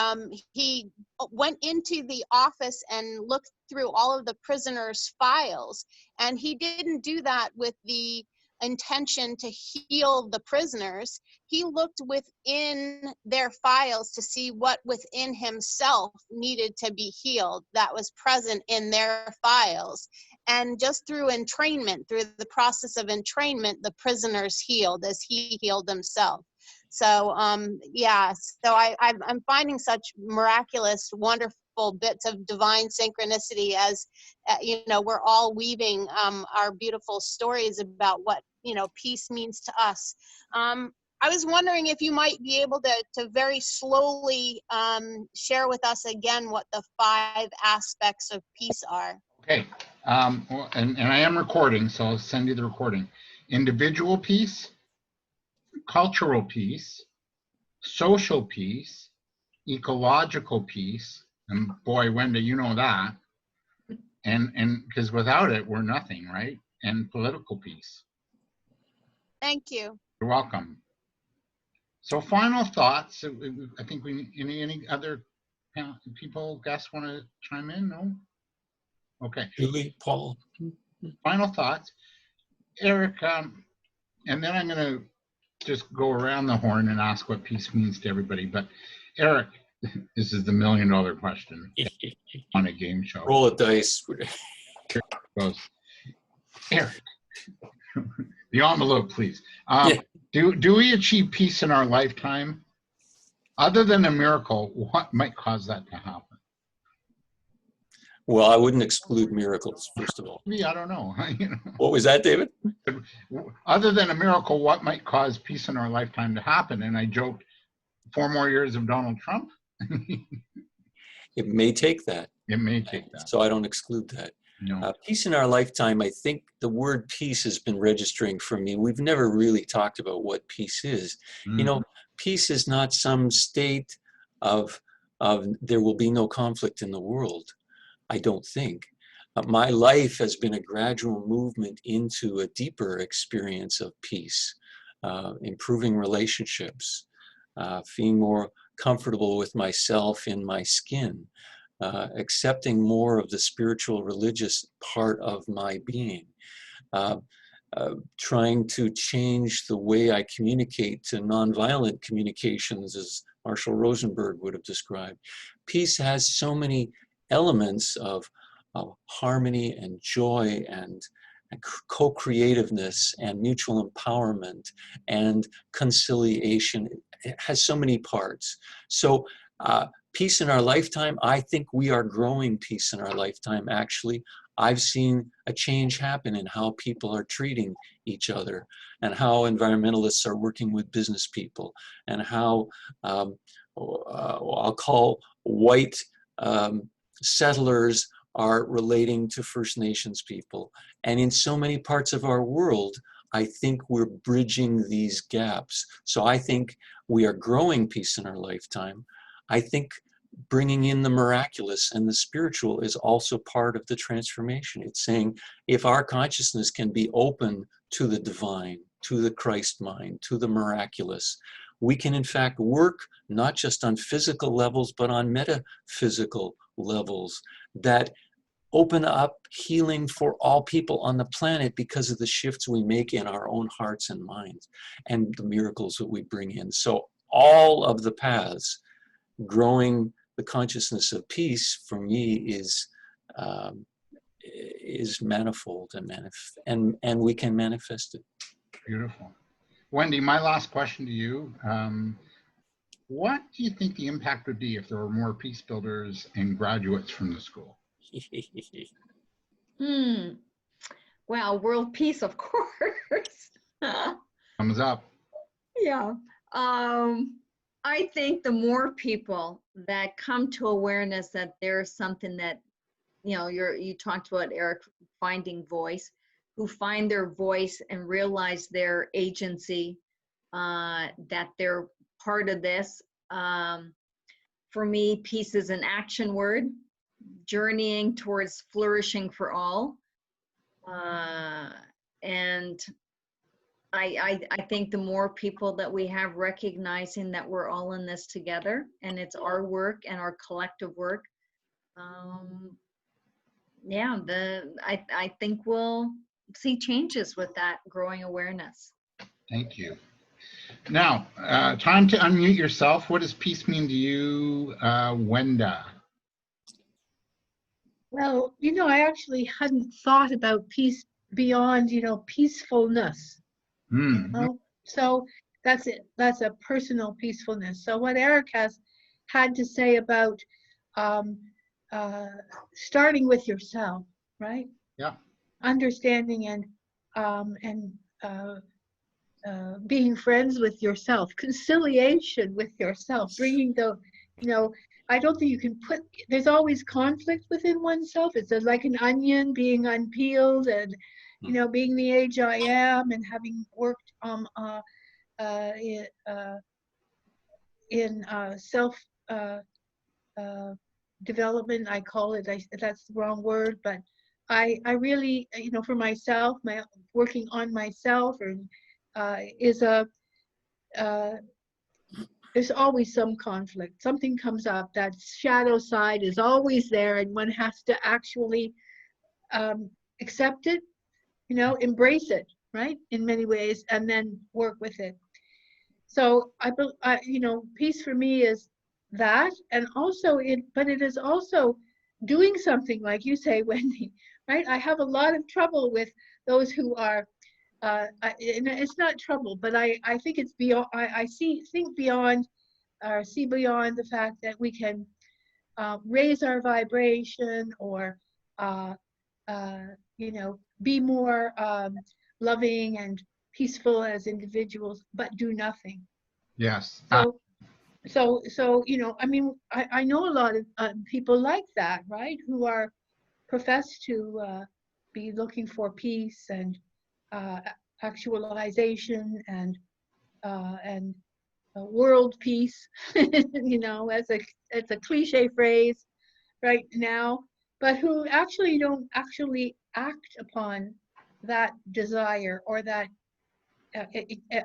went into the office and looked through all of the prisoners' files, and he didn't do that with the intention to heal the prisoners. He looked within their files to see what within himself needed to be healed that was present in their files. And just through entrainment, through the process of entrainment, the prisoners healed as he healed himself. So yeah, so I'm finding such miraculous, wonderful bits of divine synchronicity as you know, we're all weaving our beautiful stories about what, you know, peace means to us. I was wondering if you might be able to very slowly share with us again what the 5 aspects of peace are. Okay, well, and I am recording, so I'll send you the recording. Individual peace, cultural peace, social peace, ecological peace, and boy, Wendy, you know that, and because without it, we're nothing, right? And political peace. Thank you. You're welcome. So final thoughts. I think we any other people, guests want to chime in? No? Okay. Julie, Paul. Final thoughts. Eric, and then I'm going to just go around the horn and ask what peace means to everybody. But Eric, this is the $1 million question on a game show. Roll a dice. Here it goes. Eric, the envelope, please. Yeah. Do we achieve peace in our lifetime? Other than a miracle, what might cause that to happen? Well, I wouldn't exclude miracles, first of all. I don't know. You know. What was that, David? Other than a miracle, what might cause peace in our lifetime to happen? And I joked, 4 more years of Donald Trump? It may take that. It may take that. So I don't exclude that. No. Peace in our lifetime, I think the word peace has been registering for me. We've never really talked about what peace is. You know, peace is not some state of there will be no conflict in the world, I don't think. My life has been a gradual movement into a deeper experience of peace, improving relationships, feeling more comfortable with myself in my skin, accepting more of the spiritual religious part of my being, trying to change the way I communicate to nonviolent communications, as Marshall Rosenberg would have described. Peace has so many elements of harmony and joy and co-creativeness and mutual empowerment and conciliation. It has so many parts. So peace in our lifetime, I think we are growing peace in our lifetime, actually. I've seen a change happen in how people are treating each other and how environmentalists are working with business people and how I'll call white settlers are relating to First Nations people. And in so many parts of our world, I think we're bridging these gaps. So I think we are growing peace in our lifetime. I think bringing in the miraculous and the spiritual is also part of the transformation. It's saying if our consciousness can be open to the divine, to the Christ mind, to the miraculous, we can in fact work not just on physical levels, but on metaphysical levels that open up healing for all people on the planet because of the shifts we make in our own hearts and minds and the miracles that we bring in. So all of the paths, growing the consciousness of peace for me is manifold and we can manifest it. Beautiful. Wendy, my last question to you. What do you think the impact would be if there were more peace builders and graduates from the school? Well, world peace, of course. Thumbs up. Yeah. I think the more people that come to awareness that there's something that, you talked about, Eric, finding voice, who find their voice and realize their agency, that they're part of this. For me, peace is an action word, journeying towards flourishing for all. And I think the more people that we have recognizing that we're all in this together and it's our work and our collective work, I think we'll see changes with that growing awareness. Thank you. Now, time to unmute yourself. What does peace mean to you, Wenda? Well, I actually hadn't thought about peace beyond, peacefulness. So that's it. That's a personal peacefulness. So what Eric has had to say about starting with yourself, right? Yeah. Understanding and being friends with yourself, conciliation with yourself, bringing the, I don't think you can put, there's always conflict within oneself. It's like an onion being unpeeled and, being the age I am and having worked in self development, I call it, that's the wrong word, but I really, for myself, my working on myself is there's always some conflict. Something comes up. That shadow side is always there, and one has to actually accept it, embrace it, right, in many ways, and then work with it. So I peace for me is that, and also but it is also doing something, like you say, Wendy, right? I have a lot of trouble with those who are, it's not trouble, but I think it's beyond, I see beyond the fact that we can raise our vibration or, be more loving and peaceful as individuals, but do nothing. Yes. So I know a lot of people like that, right? Who are professed to be looking for peace and actualization and world peace, as a cliche phrase right now, but who actually don't actually act upon that desire or that.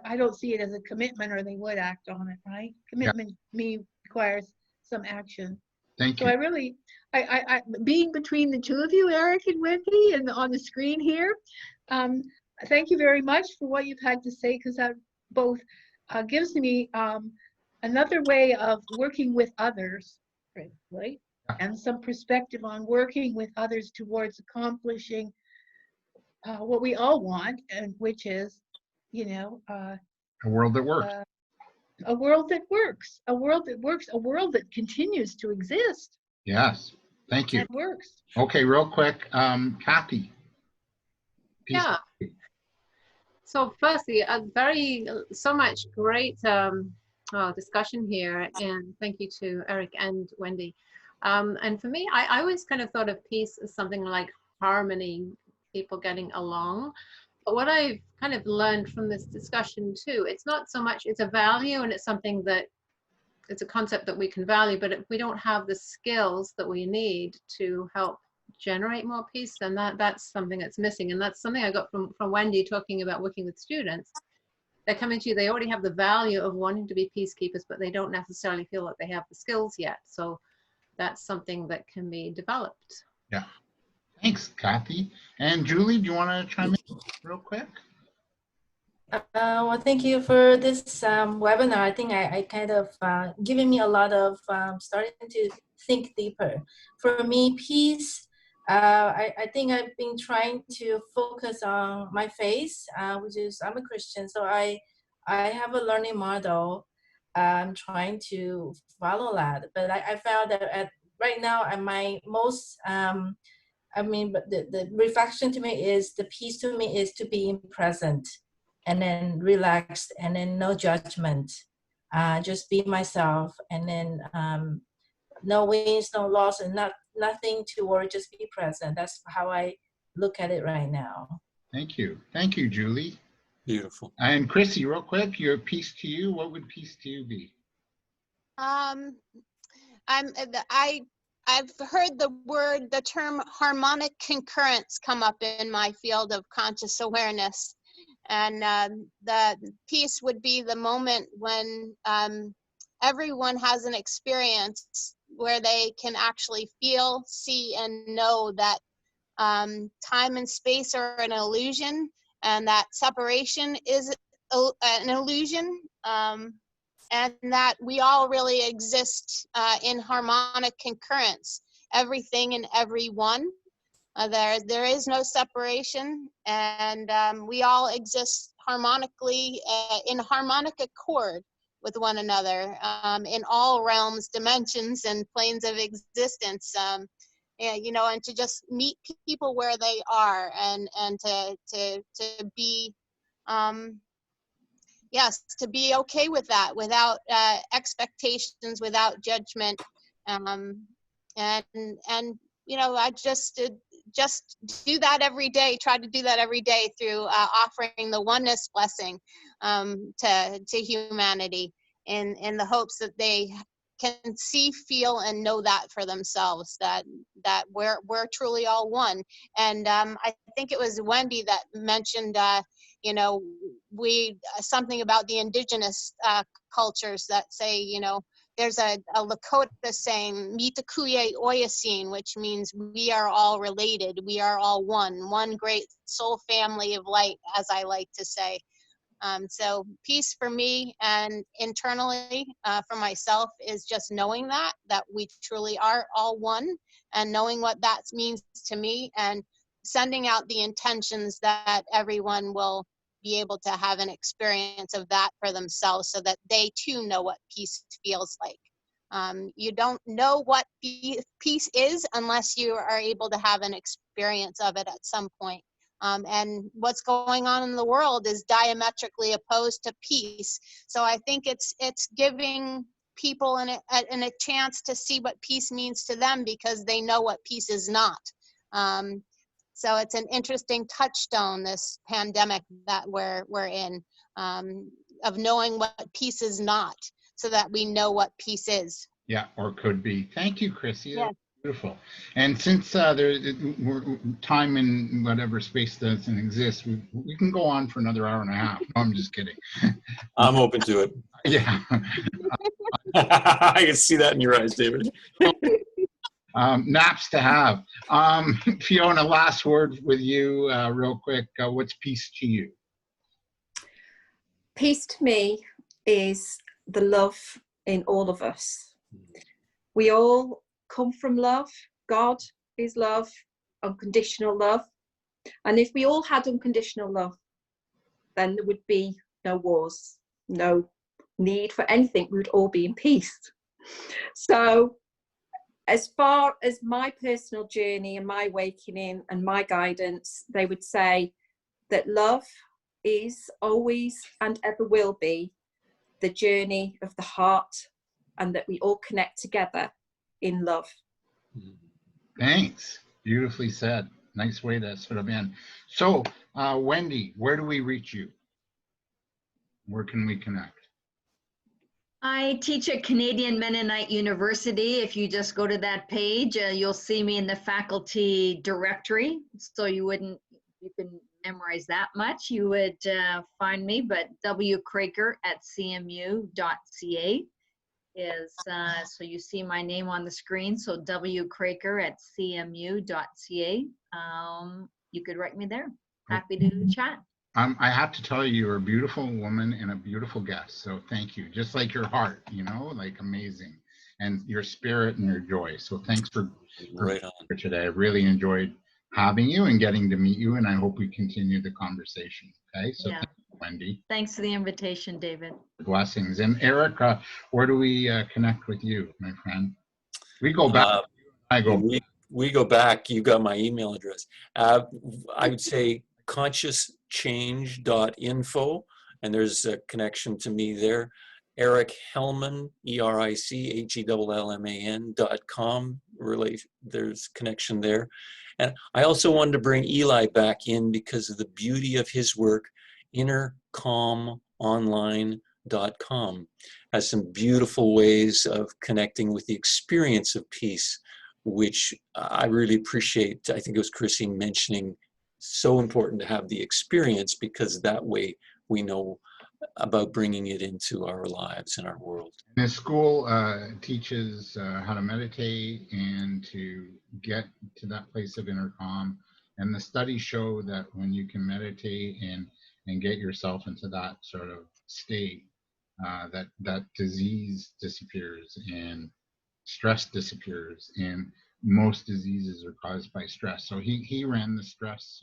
I don't see it as a commitment, or they would act on it, right? Commitment to me requires some action. Thank So you. I really, being between the two of you, Eric and Wendy, and on the screen here, thank you very much for what you've had to say, because that both gives me another way of working with others, right? And some perspective on working with others towards accomplishing what we all want, and which is, you know, A world that works. a world that works, a world that works, a world that continues to exist. Yes. Thank you. That works. Okay, real quick, Kathy. Peace. Yeah. So firstly, so much great discussion here, and thank you to Eric and Wendy. And for me, I always kind of thought of peace as something like harmony, people getting along. But what I've kind of learned from this discussion too, it's not so much, it's a value, and it's something that, it's a concept that we can value, but if we don't have the skills that we need to help generate more peace, then that's something that's missing. And that's something I got from Wendy talking about working with students. They're coming to you, they already have the value of wanting to be peacekeepers, but they don't necessarily feel that they have the skills yet. So that's something that can be developed. Yeah. Thanks, Kathy. And Julie, do you want to chime in real quick? Well, thank you for this webinar. I think I kind of given me a lot of starting to think deeper. For me, peace, I think I've been trying to focus on my faith, which is I'm a Christian, so I have a learning model. I'm trying to follow that, but I found that right now, my most but the reflection to me is, the peace to me is to be in present, and then relaxed, and then no judgment, just be myself, and then no wins, no loss, and nothing to worry, just be present. That's how I look at it right now. Thank you. Thank you, Julie. Beautiful. And Chrissy, real quick, your peace to you, what would peace to you be? I've heard the term harmonic concurrence come up in my field of conscious awareness. And the peace would be the moment when everyone has an experience where they can actually feel, see, and know that time and space are an illusion, and that separation is an illusion, and that we all really exist in harmonic concurrence, everything and everyone. There is no separation, and we all exist harmonically, in harmonic accord with one another, in all realms, dimensions, and planes of existence. And to just meet people where they are, and to be, yes, to be okay with that, without expectations, without judgment, and I just do that every day. Try to do that every day through offering the oneness blessing to humanity, in the hopes that they can see, feel, and know that for themselves, that we're truly all one. And I think it was Wendy that mentioned, something about the indigenous cultures that say, there's a Lakota saying, "Mitakuye Oyasin," which means we are all related, we are all one great soul family of light, as I like to say. So peace for me, and internally for myself, is just knowing that we truly are all one, and knowing what that means to me, and sending out the intentions that everyone will be able to have an experience of that for themselves, so that they too know what peace feels like. You don't know what peace is unless you are able to have an experience of it at some point. And what's going on in the world is diametrically opposed to peace. So I think it's giving people a chance to see what peace means to them, because they know what peace is not. So it's an interesting touchstone, this pandemic that we're in, of knowing what peace is not, so that we know what peace is. Yeah, or could be. Thank you, Chrissy. Yeah. Beautiful. And since time in whatever space doesn't exist, we can go on for another hour and a half. No, I'm just kidding. I'm open to it. Yeah. I can see that in your eyes, David. Naps to have. Fiona, last word with you real quick. What's peace to you? Peace to me is the love in all of us. We all come from love. God is love, unconditional love. And if we all had unconditional love, then there would be no wars, no need for anything. We would all be in peace. So as far as my personal journey and my awakening and my guidance, they would say that love is always and ever will be the journey of the heart, and that we all connect together in love. Thanks. Beautifully said. Nice way to sort of end. So, Wendy, where do we reach you? Where can we connect? I teach at Canadian Mennonite University. If you just go to that page, you'll see me in the faculty directory. So you can memorize that much. You would find me, but wkroeker@cmu.ca is, so you see my name on the screen. So wkroeker@cmu.ca. You could write me there. Happy to chat. I have to tell you, you're a beautiful woman and a beautiful guest. So thank you. Just like your heart, like amazing, and your spirit and your joy. So thanks for Right on. today. I really enjoyed having you and getting to meet you, and I hope we continue the conversation. Okay. So Yeah. thank you, Wendy. Thanks for the invitation, David. Blessings. And Eric, where do we connect with you, my friend? We go back. I go. We go back. You got my email address. I would say consciouschange.info, and there's a connection to me there. Eric Hellman, ERICHELLMAN.com. Really, there's connection there. And I also wanted to bring Eli back in because of the beauty of his work. InnerCalmOnline.com has some beautiful ways of connecting with the experience of peace, which I really appreciate. I think it was Chrissy mentioning, so important to have the experience, because that way we know about bringing it into our lives and our world. The school teaches how to meditate and to get to that place of inner calm. And the studies show that when you can meditate and get yourself into that sort of state, that disease disappears and stress disappears, and most diseases are caused by stress. So he ran the stress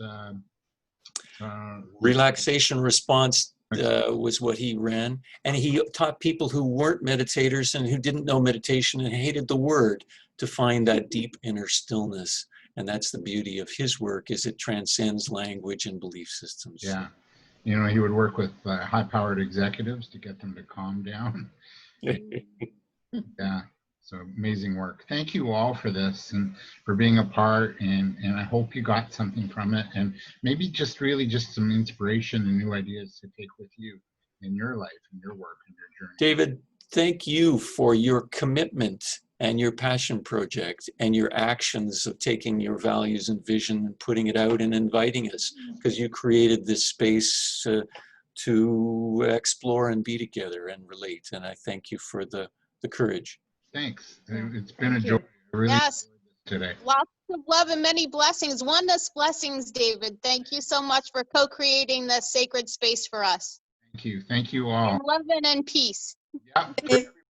relaxation response was what he ran, and he taught people who weren't meditators and who didn't know meditation and hated the word to find that deep inner stillness. And that's the beauty of his work, is it transcends language and belief systems. Yeah. He would work with high-powered executives to get them to calm down. Yeah. So amazing work. Thank you all for this and for being a part, and I hope you got something from it, and maybe just some inspiration and new ideas to take with you in your life and your work and your journey. David, thank you for your commitment and your passion project and your actions of taking your values and vision and putting it out and inviting us, because you created this space to explore and be together and relate. And I thank you for the courage. Thanks. It's been a joy. I really enjoyed this today. Lots of love and many blessings. Oneness blessings, David. Thank you so much for co-creating this sacred space for us. Thank you. Thank you all. And love and peace. Yeah.